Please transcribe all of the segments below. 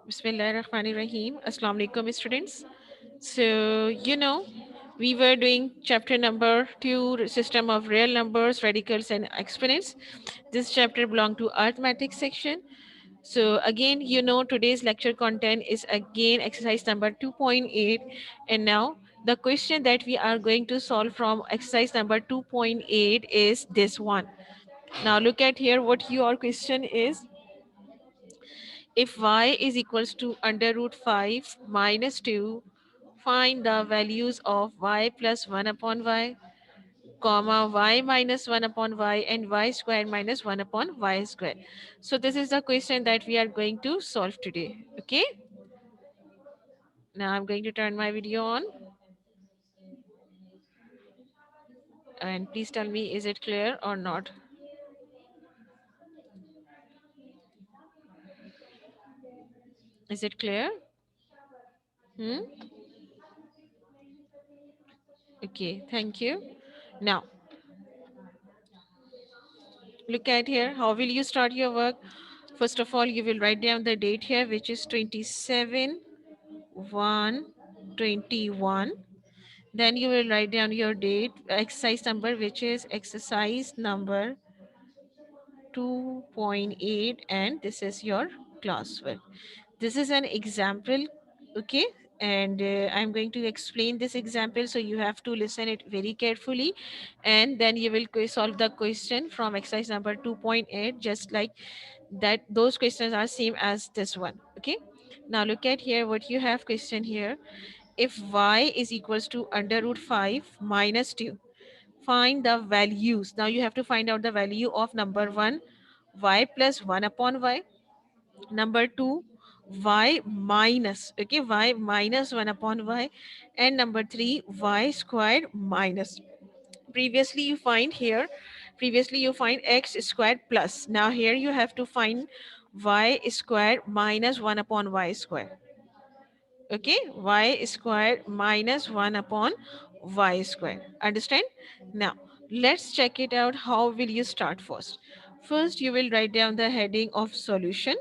Bismillahirrahmanirrahim. Assalamu alaikum, students. So, we were doing chapter number 2, system of real numbers, radicals, and exponents. This chapter belongs to arithmetic section. So, again, today's lecture content is again exercise number 2.8. And now, the question that we are going to solve from exercise number 2.8 is this one. Now, look at here what your question is. If y is equals to under root 5 minus 2, find the values of y plus 1 upon y, comma y minus 1 upon y and y square minus 1 upon y square. So this is the question that we are going to solve today. Okay. Now I'm going to turn my video on and please tell me, is it clear or not? Is it clear? Hmm? Okay, thank you. Now look at here. How will you start your work? First of all, you will write down the date here, which is 27 1 21. Then you will write down your date, exercise number, which is exercise number 2.8, and this is your classwork. This is an example, okay? And I'm going to explain this example, so you have to listen it very carefully, and then you will solve the question from exercise number 2.8, just like that. Those questions are same as this one, okay? Now look at here what you have question here. If y is equals to under root 5 minus 2, find the values. Now you have to find out the value of number 1, y plus 1 upon y. Number 2, y minus, okay, y minus 1 upon y. And number 3, y squared minus. Previously you find here, previously you find x squared plus. Now here you have to find y squared minus 1 upon y squared. Okay, y squared minus 1 upon y squared. Understand? Now let's check it out. How will you start first? First you will write down the heading of solution.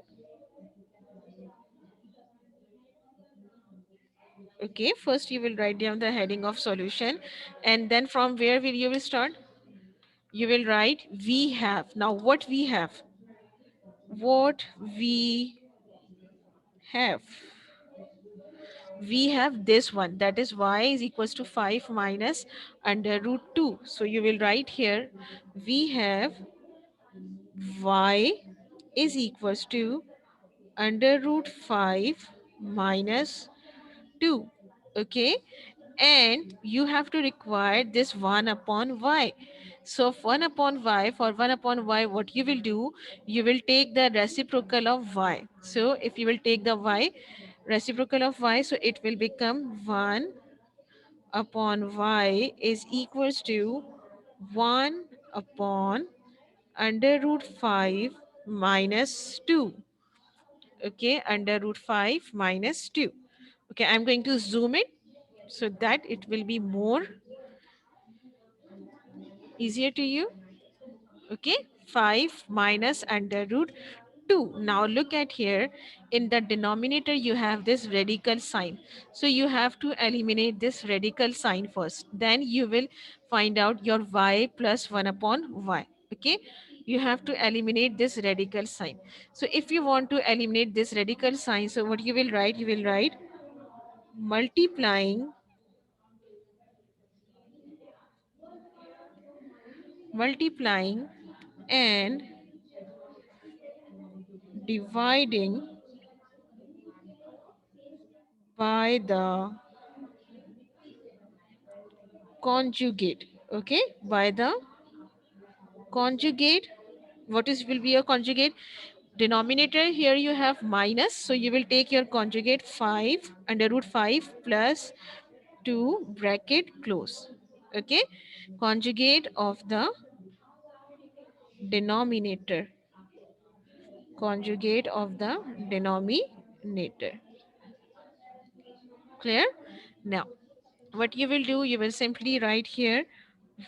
Okay, first you will write down the heading of solution, and then from where will you will start? You will write we have. Now what we have? What we have? We have this one, that is y is equals to 5 minus under root 2. So you will write here we have y is equals to under root 5 minus 2. Okay, and you have to require this 1 upon y. So 1 upon y, for 1 upon y, what you will do, you will take the reciprocal of y. So if you will take the y, reciprocal of y, so it will become 1 upon y is equals to 1 upon under root 5 minus 2. Okay, under root 5 minus 2. Okay, I'm going to zoom it so that it will be more easier to you. Okay, 5 minus under root 2. Now look at here, in the denominator you have this radical sign, so you have to eliminate this radical sign first, then you will find out your y plus 1 upon y. Okay, you have to eliminate this radical sign. So if you want to eliminate this radical sign, so what you will write, you will write multiplying multiplying and dividing by the conjugate. Okay, by the conjugate. What is will be your conjugate? Denominator here you have minus, so you will take your conjugate 5 under root 5 plus 2 bracket close. Okay, conjugate of the denominator, conjugate of the denominator. Clear? Now what you will do, you will simply write here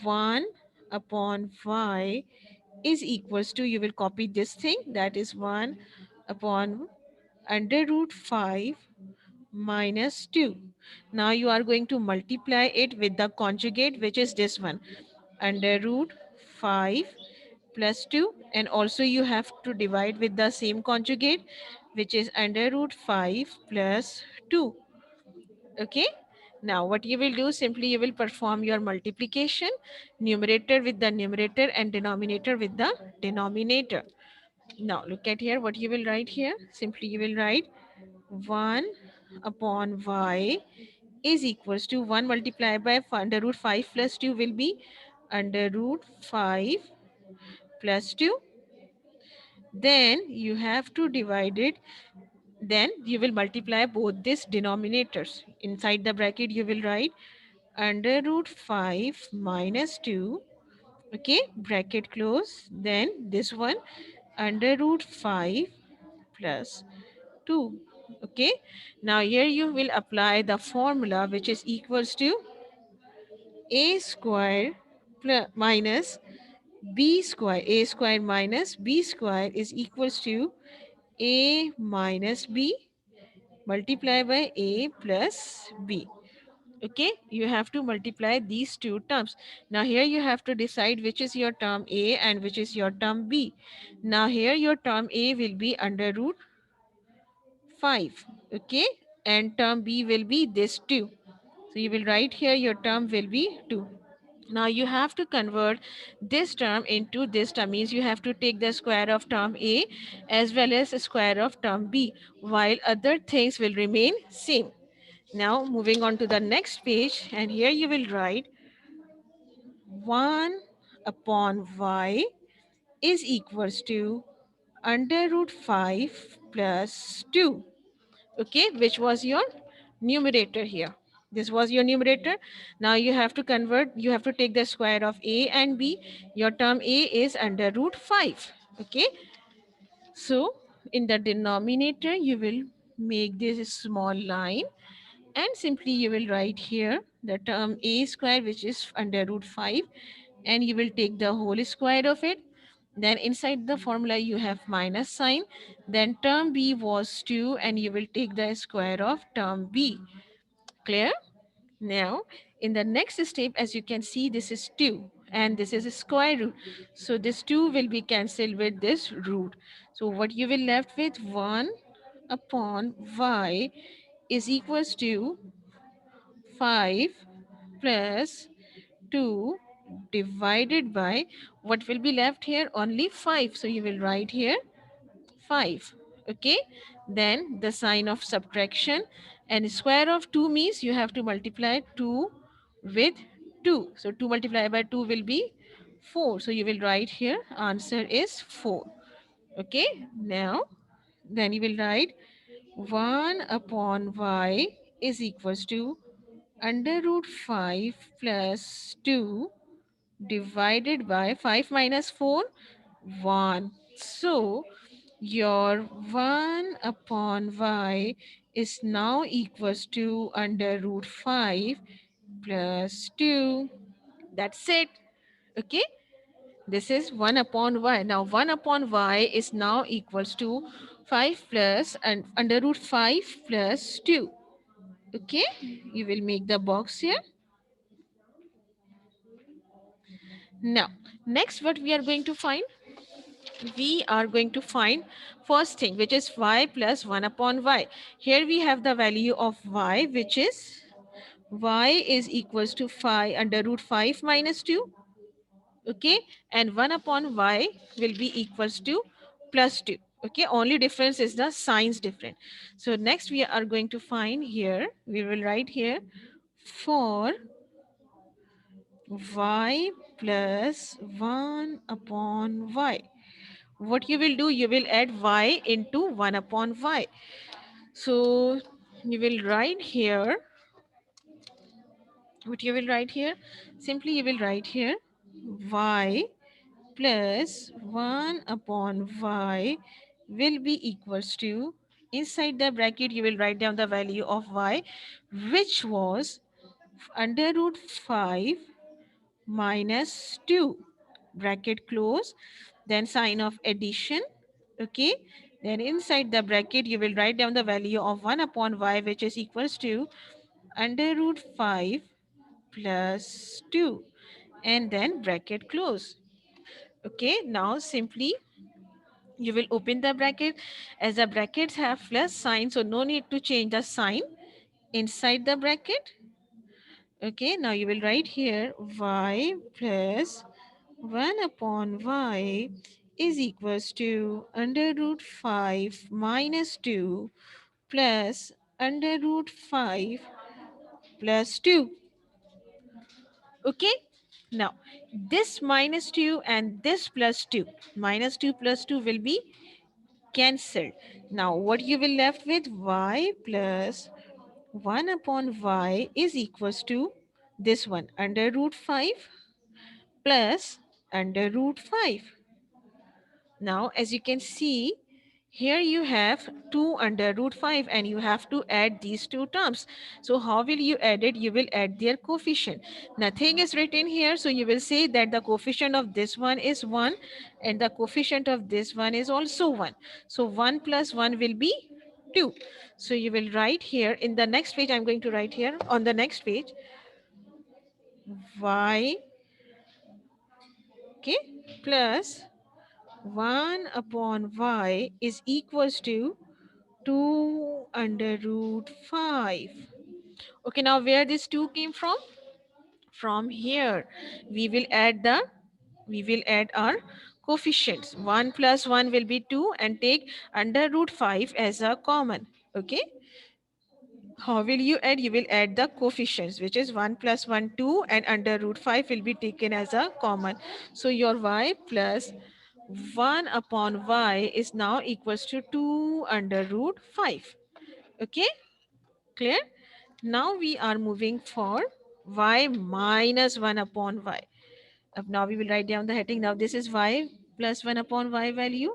1 upon y is equals to, you will copy this thing, that is 1 upon under root 5 minus 2. Now you are going to multiply it with the conjugate, which is this one, under root 5 plus 2, and also you have to divide with the same conjugate, which is under root 5 plus 2. Okay, now what you will do, simply you will perform your multiplication, numerator with the numerator and denominator with the denominator. Now look at here, what you will write here, simply you will write 1 upon y is equals to 1 multiplied by under root 5 plus 2 will be under root 5 plus 2. Then you have to divide it. Then you will multiply both these denominators. Inside the bracket you will write under root 5 minus 2. Okay, bracket close. Then this one under root 5 plus 2. Okay, now here you will apply the formula, which is equals to a square plus minus b square. A square minus b square is equals to a minus b multiplied by a plus b. Okay, you have to multiply these two terms. Now here you have to decide which is your term a and which is your term b. Now here your term a will be under root 5. Okay, and term b will be this 2. So you will write here your term will be 2. Now you have to convert this term into this term, means you have to take the square of term A as well as the square of term B, while other things will remain same. Now moving on to the next page, and here you will write 1 upon y is equals to under root 5 plus 2. Okay, which was your numerator here. This was your numerator. Now you have to convert, you have to take the square of a and b. Your term a is under root 5. Okay, so in the denominator you will make this small line, and simply you will write here the term a square, which is under root 5, and you will take the whole square of it. Then inside the formula you have minus sign. Then term b was 2, and you will take the square of term b. Clear? Now in the next step, as you can see, this is 2 and this is a square root, so this 2 will be cancelled with this root. So what you will left with, 1 upon y is equals to 5 plus 2 divided by, what will be left here, only 5. So you will write here 5. Okay, then the sign of subtraction, and square of 2 means you have to multiply 2 with 2. So 2 multiplied by 2 will be 4. So you will write here answer is 4. Okay, now then you will write 1 upon y is equals to under root 5 plus 2 divided by 5 minus 4, 1. So your 1 upon y is now equals to under root 5 plus 2. That's it. Okay, this is 1 upon y. Now 1 upon y is now equals to 5 plus and under root 5 plus 2. Okay, you will make the box here. Now next what we are going to find, we are going to find first thing, which is y plus 1 upon y. Here we have the value of y, which is y is equals to 5 under root 5 minus 2. Okay, and 1 upon y will be equals to plus 2. Okay, only difference is the signs different. So next we are going to find here, we will write here for y plus 1 upon y. What you will do, you will add y into 1 upon y. So you will write here, what you will write here, simply you will write here y plus 1 upon y will be equals to, inside the bracket you will write down the value of y, which was under root 5 minus 2, bracket close, then sign of addition. Okay, Then inside the bracket, you will write down the value of 1 upon y, which is equals to under root 5 plus 2. And then bracket close. Okay, now simply you will open the bracket. As the brackets have plus sign, so no need to change the sign inside the bracket. Okay, now you will write here y plus 1 upon y is equals to under root 5 minus 2 plus under root 5 plus 2. Okay, now this minus 2 and this plus 2, minus 2 plus 2 will be cancelled. Now what you will left with, y plus 1 upon y is equals to this one, under root 5 plus under root 5. Now, as you can see, here you have 2 under root 5 and you have to add these two terms. So how will you add it? You will add their coefficient. Nothing is written here. So you will say that the coefficient of this one is 1 and the coefficient of this one is also 1. So 1 plus 1 will be 2. So you will write here in the next page. I'm going to write here on the next page y, okay, plus 1 upon y is equals to 2 under root 5. Okay, now where this 2 came from? From here. We will add our coefficients. 1 plus 1 will be 2 and take under root 5 as a common. Okay. How will you add? You will add the coefficients, which is 1 plus 1, 2, and under root 5 will be taken as a common. So your y plus 1 upon y is now equals to 2 under root 5. Okay, clear? Now we are moving for y minus 1 upon y. Now we will write down the heading. Now this is y plus 1 upon y value.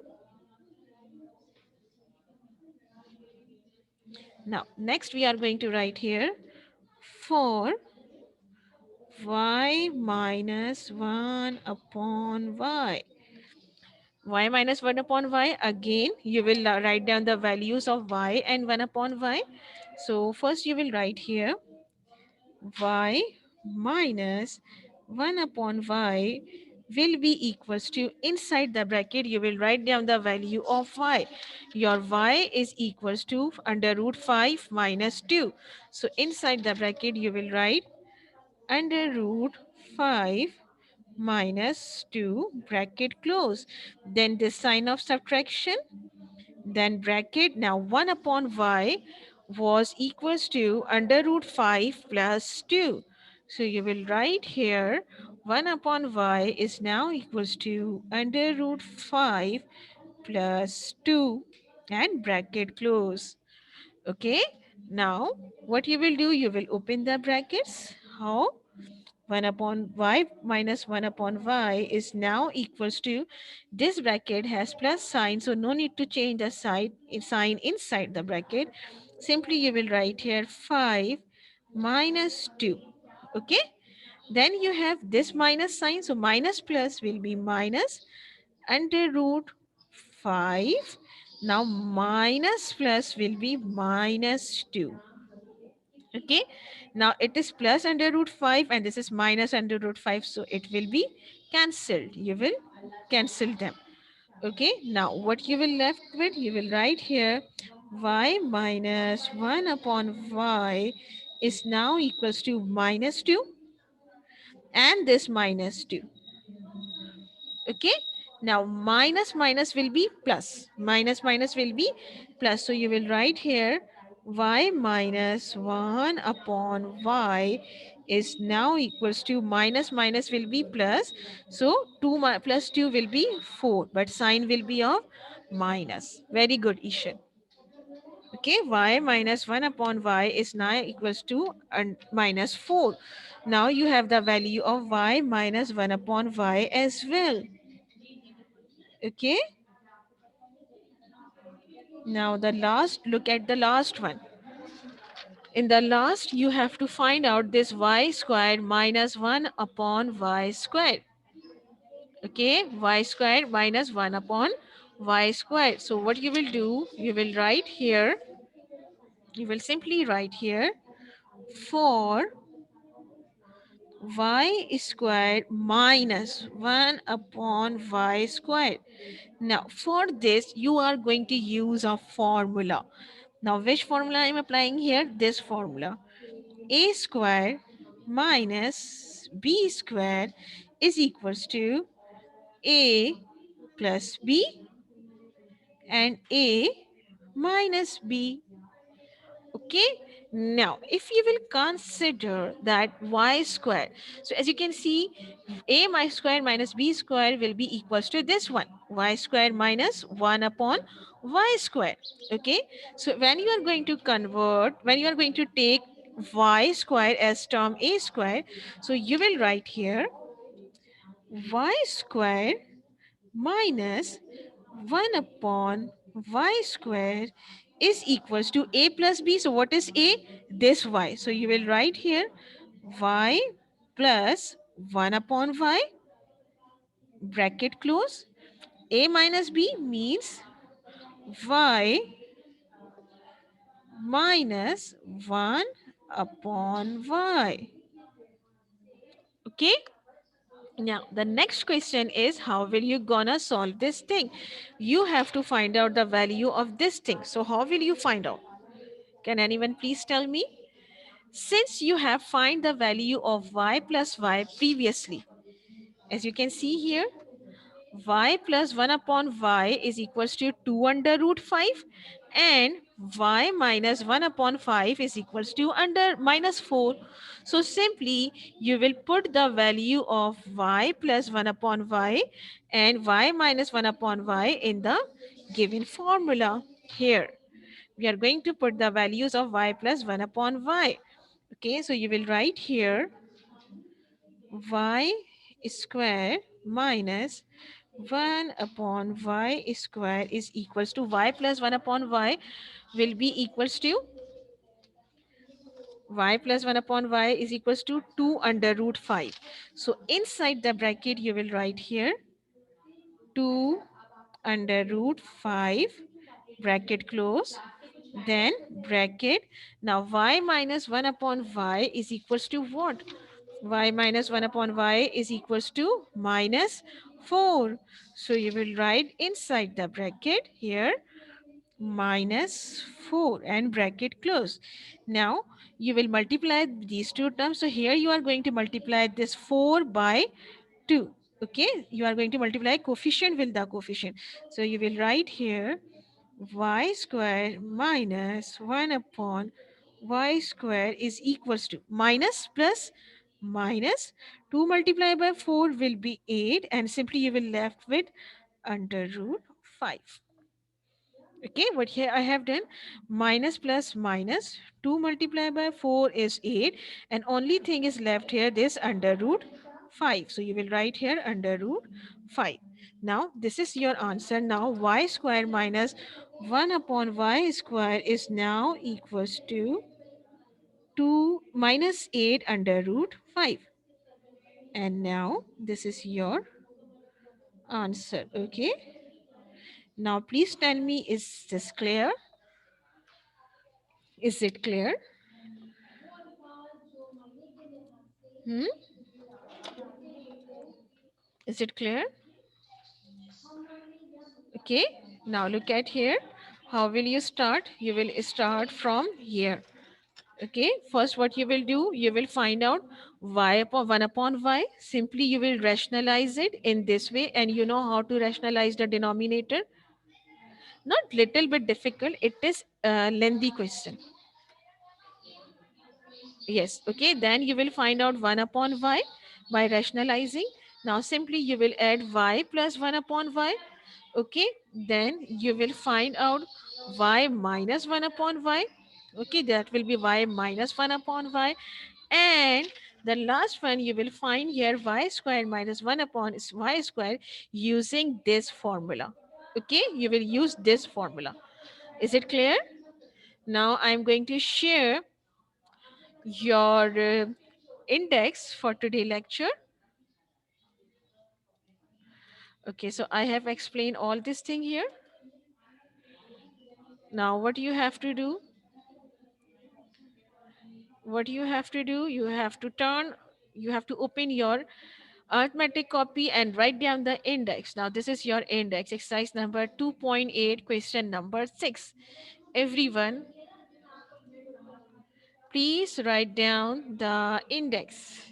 Now next we are going to write here for y minus 1 upon y. Y minus 1 upon y, again you will write down the values of y and 1 upon y. So first you will write here y minus 1 upon y will be equals to, inside the bracket you will write down the value of y. Your y is equals to under root 5 minus 2. So inside the bracket you will write under root 5 minus 2 bracket close. Then this sign of subtraction, then bracket. Now 1 upon y was equals to under root 5 plus 2. So you will write here 1 upon y is now equals to under root 5 plus 2 and bracket close. Okay. Now what you will do, you will open the brackets. How? 1 upon y minus 1 upon y is now equals to, this bracket has plus sign, so no need to change the sign inside the bracket. Simply you will write here 5 minus 2. Okay, then you have this minus sign, so minus plus will be minus under root 5. Now minus plus will be minus 2. Okay, now it is plus under root 5 and this is minus under root 5, so it will be cancelled. You will cancel them. Okay, now what you will left with, you will write here y minus 1 upon y is now equals to minus 2 and this minus 2. Okay, now minus minus will be plus, minus minus will be plus, so you will write here y minus 1 upon y is now equals to, minus minus will be plus, so 2 plus 2 will be 4, but sign will be of minus. Very good, Ishan. Okay, y minus 1 upon y is now equals to minus 4. Now you have the value of y minus 1 upon y as well. Okay, now the last, look at the last one. In the last, you have to find out this y squared minus 1 upon y squared. Okay, y squared minus 1 upon y squared. So what you will do, you will write here, you will simply write here for y squared minus 1 upon y squared. Now for this you are going to use a formula. Now which formula I am applying here? This formula. A squared minus b squared is equals to a plus b and a minus b. Okay, now if you will consider that y square, so as you can see, a my square minus b square will be equals to this one, y square minus 1 upon y square. Okay, so when you are going to convert, when you are going to take y square as term a square, so you will write here y square minus 1 upon y square is equals to a plus b. So what is a? This y. So you will write here y plus 1 upon y, bracket close. A minus b means y minus 1 upon y. Okay. Now, the next question is how will you gonna solve this thing? You have to find out the value of this thing. So how will you find out? Can anyone please tell me? Since you have find the value of y plus y previously, as you can see here, y plus 1 upon y is equals to 2 under root 5 and y minus 1 upon 5 is equals to under minus 4. So simply you will put the value of y plus 1 upon y and y minus 1 upon y in the given formula. Here we are going to put the values of y plus 1 upon y. Okay, so you will write here y square minus 1 upon y square is equals to y plus 1 upon y will be equals to y plus 1 upon y is equals to 2 under root 5. So inside the bracket you will write here 2 under root 5, bracket close, then bracket. Now y minus 1 upon y is equals to what? Y minus 1 upon y is equals to minus 4. So you will write inside the bracket here minus 4 and bracket close. Now you will multiply these two terms. So here you are going to multiply this 4 by 2. Okay, you are going to multiply coefficient with the coefficient. So you will write here y square minus 1 upon y square is equals to minus plus minus 2 multiplied by 4 will be 8 and simply you will left with under root 5. Okay, what here I have done minus plus minus 2 multiplied by 4 is 8 and only thing is left here this under root 5. So you will write here under root 5. Now this is your answer. Now y square minus 1 upon y square is now equals to 2 minus 8 under root 5. And now this is your answer. Okay. Now please tell me, is this clear? Is it clear? Hmm? Is it clear? Okay. Now look at here. How will you start? You will start from here. Okay. First, what you will do, you will find out y upon 1 upon y. Simply you will rationalize it in this way, and you know how to rationalize the denominator. Not little bit difficult. It is a lengthy question. Yes. Okay. Then you will find out 1 upon y by rationalizing. Now simply you will add y plus 1 upon y. Okay. Then you will find out y minus 1 upon y. Okay. That will be y minus 1 upon y. And the last one you will find here y square minus 1 upon y square using this formula. Okay. You will use this formula. Is it clear? Now I'm going to share your index for today lecture. Okay, so I have explained all this thing here. Now what you have to do, you have to turn, you have to open your arithmetic copy and write down the index. Now this is your index, exercise number 2.8, question number 6. Everyone, please write down the index.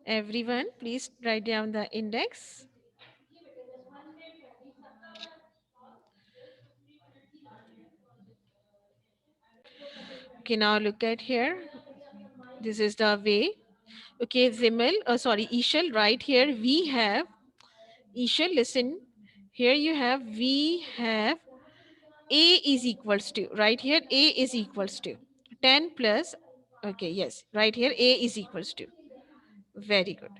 Everyone, please write down the index. Okay, now look at here. This is the way. Okay, Zimel, sorry, Ishal, right here we have, Ishal, listen. Here you have, we have A is equals to, right here, A is equals to 10 plus, okay, yes, right here, A is equals to. Very good.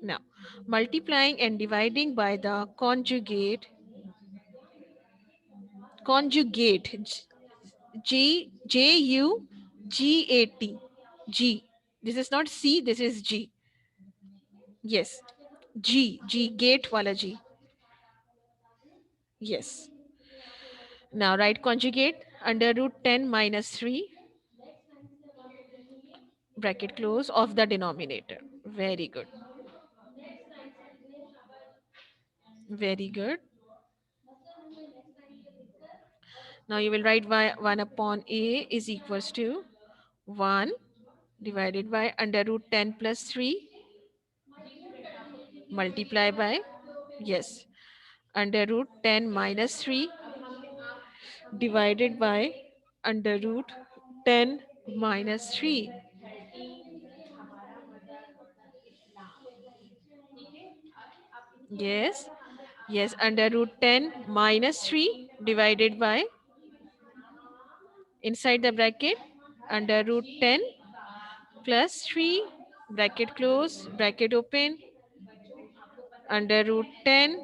Now, multiplying and dividing by the conjugate, G, G. This is not C, this is G. Yes, G, gate wala G. Yes. Now write conjugate under root 10 minus 3 bracket close of the denominator. Very good. Very good. Now you will write 1 upon A is equals to 1 divided by under root 10 plus 3 multiply by, yes, under root 10 minus 3 divided by under root 10 minus 3. Yes, yes, under root 10 minus 3 divided by, inside the bracket, under root 10 plus 3 bracket close bracket open under root 10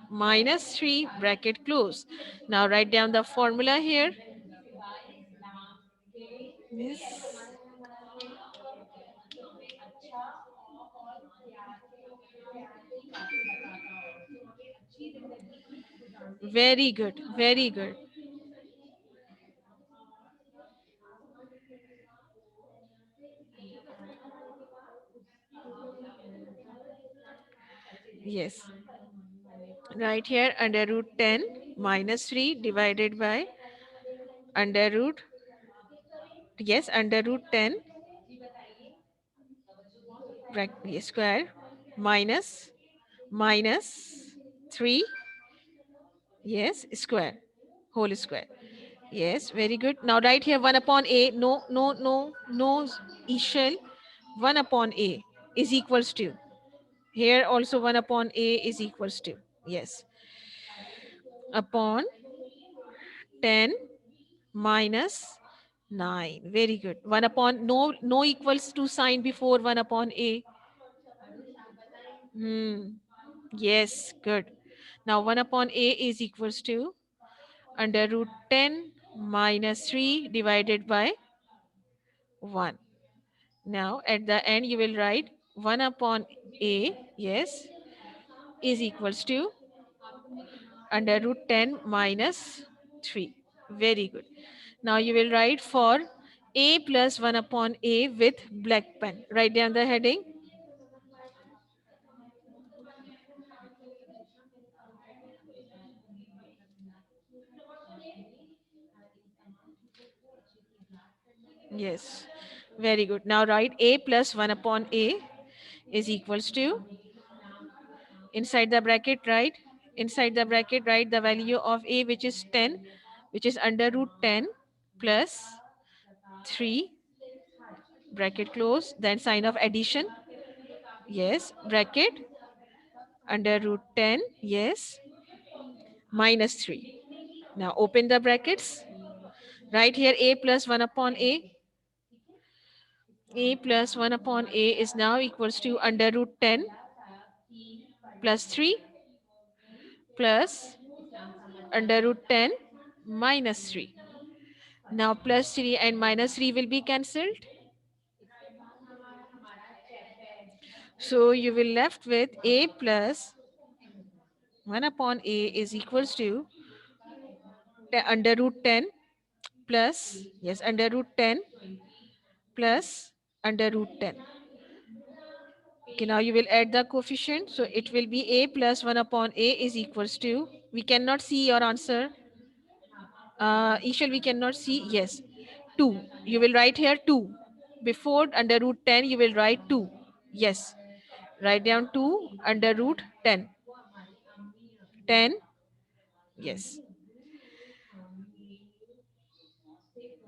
minus 3 bracket close. Now write down the formula here. Yes. Very good. Very good. Yes. Right here under root 10 minus 3 divided by under root, yes, under root 10 square minus minus 3, yes, square, whole square. Yes, very good. Now write here 1 upon A. No, no, no, no, Ishal. 1 upon A is equals to. Here also 1 upon A is equals to. Yes. Upon 10 minus 9. Very good. 1 upon, no, no equals to sign before 1 upon A. Hmm. Yes, good. Now 1 upon A is equals to under root 10 minus 3 divided by 1. Now at the end you will write 1 upon A, yes, is equals to under root 10 minus 3. Very good. Now you will write for A plus 1 upon A with black pen. Write down the heading. Yes. Very good. Now write A plus 1 upon A is equals to, inside the bracket, right? Inside the bracket, write the value of A, which is 10, which is under root 10 plus 3 bracket close, then sign of addition, yes, bracket under root 10, yes, minus 3. Now open the brackets. Right here A plus 1 upon A plus 1 upon A is now equals to under root 10 plus 3 plus under root 10 minus 3. Now plus 3 and minus 3 will be cancelled. So you will left with a plus 1 upon a is equals to under root 10 plus, yes, under root 10 plus under root 10. Okay, now you will add the coefficient. So it will be a plus 1 upon a is equals to, we cannot see your answer. Ishal, we cannot see. Yes, 2. You will write here 2. Before under root 10, you will write 2. Yes, write down 2 under root 10. 10. Yes.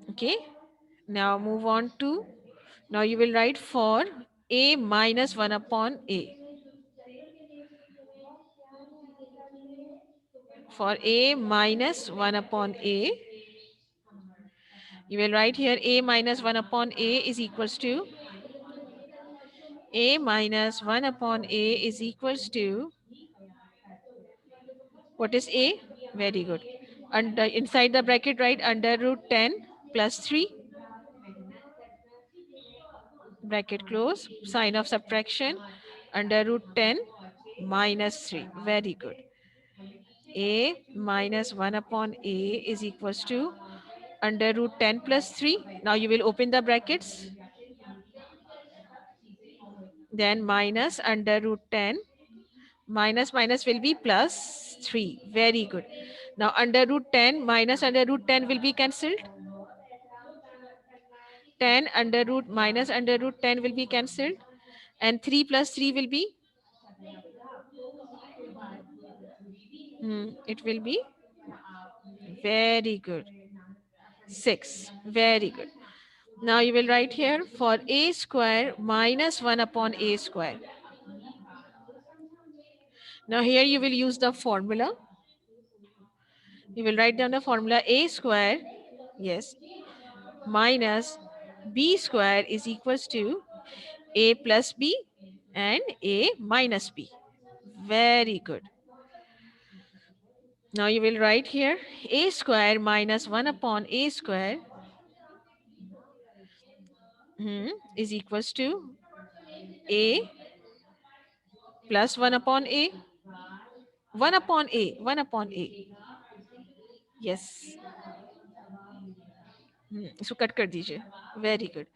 Okay. Now move on to, now you will write for a minus 1 upon a. For a minus 1 upon a, you will write here a minus 1 upon a is equals to, a minus 1 upon a is equals to, what is a? Very good. Under inside the bracket, write under root 10 plus 3, bracket close, sign of subtraction, under root 10 minus 3. Very good. A minus 1 upon a is equals to under root 10 plus 3. Now you will open the brackets. Then minus under root 10. Minus minus will be plus 3. Very good. Now under root 10 minus under root 10 will be cancelled. 10 under root minus under root 10 will be cancelled. And 3 plus 3 will be, it will be, very good, 6. Very good. Now you will write here for a square minus 1 upon a square. Now here you will use the formula. You will write down the formula a square, yes, minus b square is equals to a plus b and a minus b. Very good. Now you will write here a square minus 1 upon a square is equals to a plus 1 upon a, 1 upon a, 1 upon a. Yes. इसको cut कर दीजिए. Very good.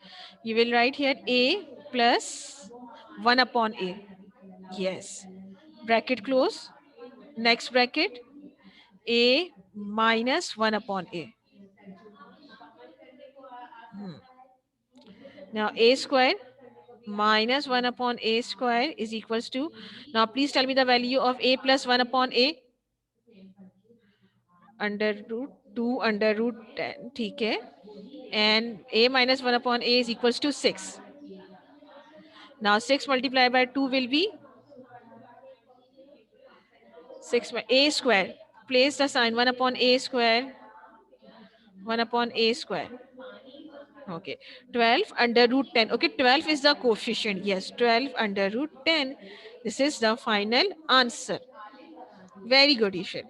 You will write here a plus 1 upon a. Yes. Bracket close. Next bracket, a minus 1 upon a. Now a square minus 1 upon a square is equals to, now please tell me the value of a plus 1 upon a. Under root 2 under root 10. ठीक है. And a minus 1 upon a is equals to 6. Now 6 multiplied by 2 will be 6 by a square. Place the sign 1 upon a square. 1 upon a square. Okay. 12 under root 10. Okay, 12 is the coefficient. Yes, 12 under root 10. This is the final answer. Very good, Ishan.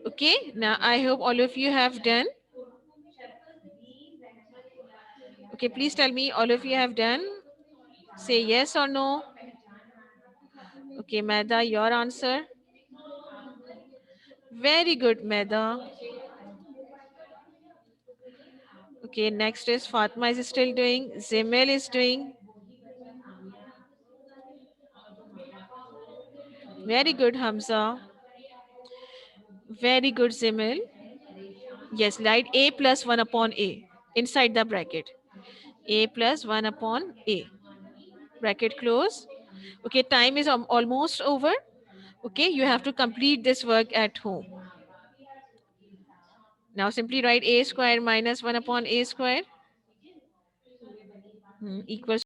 Okay, now I hope all of you have done. Okay, please tell me all of you have done. Say yes or no. Okay, Meda, your answer. Very good, Meda. Okay, next is Fatma is still doing. Zemel is doing. Very good, Hamza. Very good, Zemel. Yes, write a plus 1 upon a inside the bracket. A plus 1 upon a. Bracket close. Okay, time is almost over. Okay, you have to complete this work at home. Now simply write a square minus 1 upon a square equals